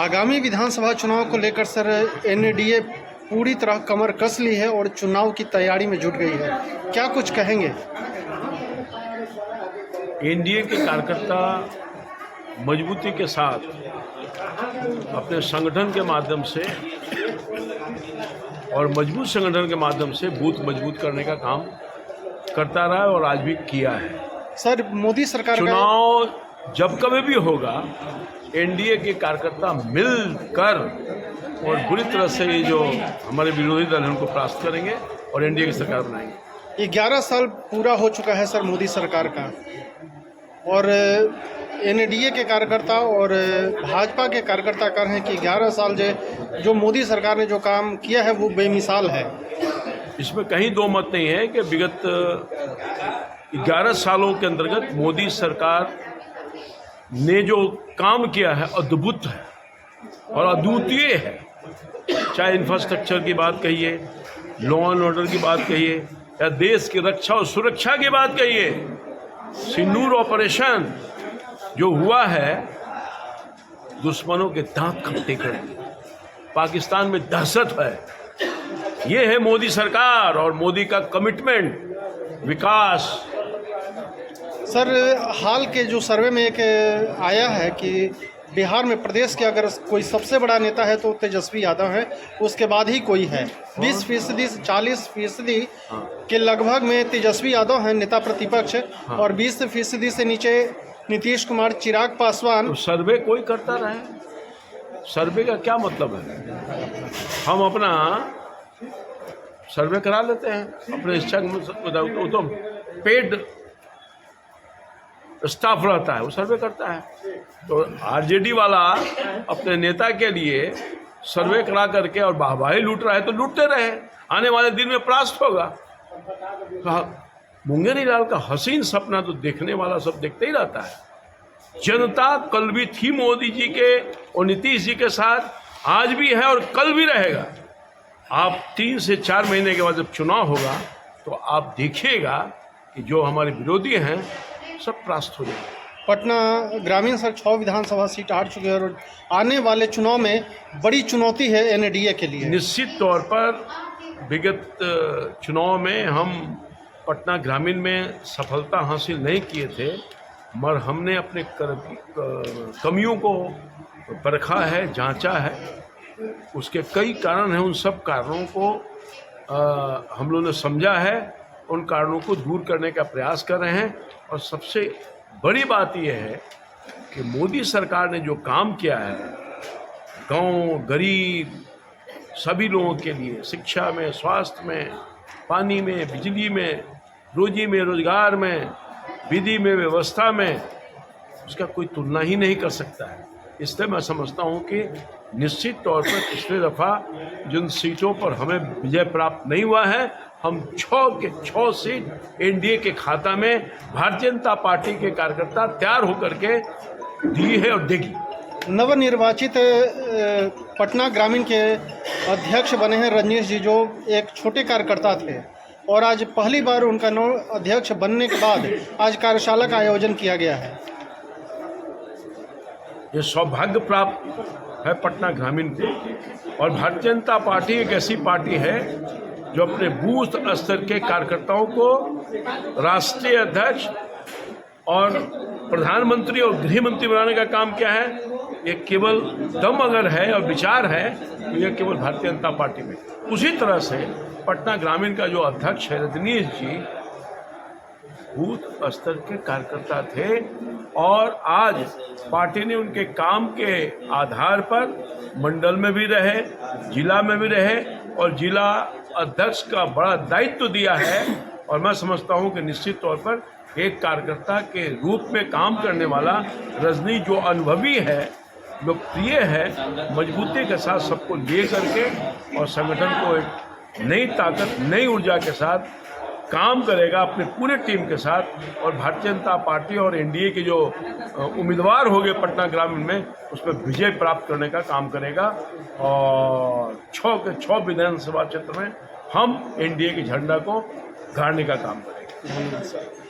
आगामी विधानसभा चुनाव को लेकर सर एनडीए पूरी तरह कमर कस ली है और चुनाव की तैयारी में जुट गई है, क्या कुछ कहेंगे? एनडीए के कार्यकर्ता मजबूती के साथ अपने संगठन के माध्यम से और मजबूत संगठन के माध्यम से बूथ मजबूत करने का काम करता रहा है और आज भी किया है। सर मोदी सरकार चुनाव जब कभी भी होगा एनडीए के कार्यकर्ता मिलकर और बुरी तरह से ये जो हमारे विरोधी दल हैं उनको परास्त करेंगे और एनडीए की सरकार बनाएंगे। 11 साल पूरा हो चुका है सर मोदी सरकार का, और एनडीए के कार्यकर्ता और भाजपा के कार्यकर्ता कह रहे हैं कि 11 साल जो मोदी सरकार ने जो काम किया है वो बेमिसाल है। इसमें कहीं दो मत नहीं है कि विगत 11 सालों के अंतर्गत मोदी सरकार ने जो काम किया है अद्भुत है और अद्वितीय है। चाहे इंफ्रास्ट्रक्चर की बात कहिए, लॉ एंड ऑर्डर की बात कहिए, या देश की रक्षा और सुरक्षा की बात कहिए। सिंदूर ऑपरेशन जो हुआ है दुश्मनों के दांत खट्टे कर दिए, पाकिस्तान में दहशत है। ये है मोदी सरकार और मोदी का कमिटमेंट विकास। सर हाल के जो सर्वे में एक आया है कि बिहार में प्रदेश के अगर कोई सबसे बड़ा नेता है तो तेजस्वी यादव है, उसके बाद ही कोई है। 20% से 40% के लगभग में तेजस्वी यादव हैं नेता प्रतिपक्ष, और 20% से नीचे नीतीश कुमार, चिराग पासवान। तो सर्वे कोई करता रहे, सर्वे का क्या मतलब है? हम अपना सर्वे करा लेते हैं अपने इच्छा के मुताबिक। वो तो पेड स्टाफ रहता है, वो सर्वे करता है। तो आरजेडी वाला अपने नेता के लिए सर्वे करा करके और वाहवाही लूट रहा है तो लूटते रहे, आने वाले दिन में परास्त होगा। तो मुंगेरी लाल का हसीन सपना तो देखने वाला सब देखते ही रहता है। जनता कल भी थी मोदी जी के और नीतीश जी के साथ, आज भी है और कल भी रहेगा। आप 3 से 4 महीने के बाद जब चुनाव होगा तो आप देखिएगा कि जो हमारे विरोधी हैं सब परास्त हो जाएंगे। पटना ग्रामीण सर 6 विधानसभा सीट हार चुके हैं और आने वाले चुनाव में बड़ी चुनौती है एनडीए के लिए। निश्चित तौर पर विगत चुनाव में हम पटना ग्रामीण में सफलता हासिल नहीं किए थे, मगर हमने अपने कमियों को परखा है, जांचा है। उसके कई कारण हैं, उन सब कारणों को हम लोगों ने समझा है, उन कारणों को दूर करने का प्रयास कर रहे हैं। और सबसे बड़ी बात यह है कि मोदी सरकार ने जो काम किया है गांव, गरीब सभी लोगों के लिए, शिक्षा में, स्वास्थ्य में, पानी में, बिजली में, रोजी में, रोजगार में, विधि में, व्यवस्था में, उसका कोई तुलना ही नहीं कर सकता है। इसलिए मैं समझता हूं कि निश्चित तौर पर पिछले दफ़ा जिन सीटों पर हमें विजय प्राप्त नहीं हुआ है, हम 6 के 6 सीट एनडीए के खाता में भारतीय जनता पार्टी के कार्यकर्ता तैयार होकर के दी है और देगी। नवनिर्वाचित पटना ग्रामीण के अध्यक्ष बने हैं रजनीश जी, जो एक छोटे कार्यकर्ता थे, और आज पहली बार उनका अध्यक्ष बनने के बाद आज कार्यशाला का आयोजन किया गया है। ये सौभाग्य प्राप्त है पटना ग्रामीण को। और भारतीय जनता पार्टी एक ऐसी पार्टी है जो अपने बूथ स्तर के कार्यकर्ताओं को राष्ट्रीय अध्यक्ष और प्रधानमंत्री और गृह मंत्री बनाने का काम किया है। ये केवल दम अगर है और विचार है तो ये केवल भारतीय जनता पार्टी में। उसी तरह से पटना ग्रामीण का जो अध्यक्ष है रजनीश जी, बूथ स्तर के कार्यकर्ता थे और आज पार्टी ने उनके काम के आधार पर मंडल में भी रहे, जिला में भी रहे और जिला अध्यक्ष का बड़ा दायित्व दिया है। और मैं समझता हूं कि निश्चित तौर पर एक कार्यकर्ता के रूप में काम करने वाला रजनी जो अनुभवी है, लोकप्रिय है, मजबूती के साथ सबको ले करके और संगठन को एक नई ताकत, नई ऊर्जा के साथ काम करेगा अपने पूरे टीम के साथ। और भारतीय जनता पार्टी और एनडीए के जो उम्मीदवार हो गए पटना ग्रामीण में, उसमें विजय प्राप्त करने का काम करेगा। और 6 के 6 विधानसभा क्षेत्र में हम एनडीए के झंडा को गाड़ने का काम करेंगे।